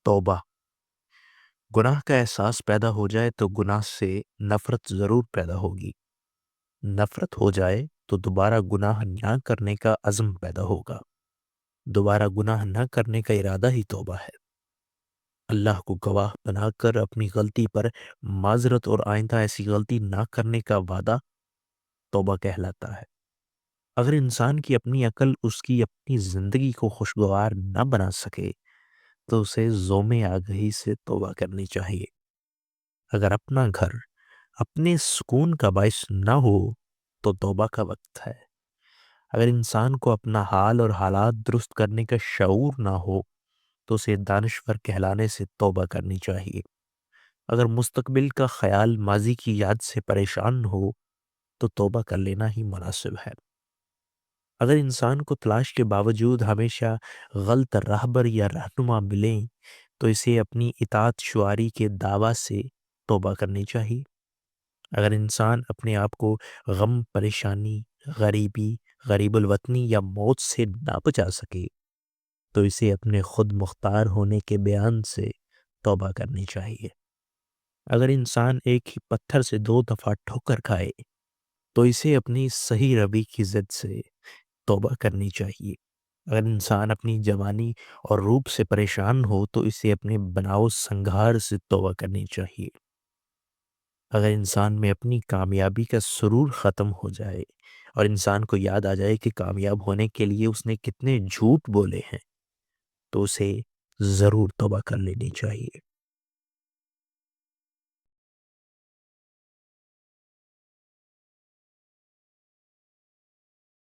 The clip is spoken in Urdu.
توبہ۔ گناہ کا احساس پیدا ہو جائے تو گناہ سے نفرت ضرور پیدا ہوگی۔ نفرت ہو جائے تو دوبارہ گناہ نہ کرنے کا عزم پیدا ہوگا۔ دوبارہ گناہ نہ کرنے کا ارادہ ہی توبہ ہے۔ اللہ کو گواہ بنا کر اپنی غلطی پر معذرت اور آئندہ ایسی غلطی نہ کرنے کا وعدہ توبہ کہلاتا ہے۔ اگر انسان کی اپنی عقل اس کی اپنی زندگی کو خوشگوار نہ بنا سکے تو اسے زوم آگہی سے توبہ کرنی چاہیے۔ اگر اپنا گھر اپنے سکون کا باعث نہ ہو تو توبہ کا وقت ہے۔ اگر انسان کو اپنا حال اور حالات درست کرنے کا شعور نہ ہو تو اسے دانشور کہلانے سے توبہ کرنی چاہیے۔ اگر مستقبل کا خیال ماضی کی یاد سے پریشان ہو تو توبہ کر لینا ہی مناسب ہے۔ اگر انسان کو تلاش کے باوجود ہمیشہ غلط راہبر یا رہنما ملیں تو اسے اپنی اطاعت شعاری کے دعویٰ سے توبہ کرنی چاہیے۔ اگر انسان اپنے آپ کو غم، پریشانی، غریبی، غریب الوطنی یا موت سے نہ بچا سکے تو اسے اپنے خود مختار ہونے کے بیان سے توبہ کرنی چاہیے۔ اگر انسان ایک ہی پتھر سے 2 دفعہ ٹھوکر کھائے تو اسے اپنی صحیح روی کی ضد سے توبہ کرنی چاہیے۔ اگر انسان اپنی جوانی اور روپ سے پریشان ہو تو اسے اپنے بناؤ سنگھار سے توبہ کرنی چاہیے۔ اگر انسان میں اپنی کامیابی کا سرور ختم ہو جائے اور انسان کو یاد آ جائے کہ کامیاب ہونے کے لیے اس نے کتنے جھوٹ بولے ہیں تو اسے ضرور توبہ کر لینی چاہیے۔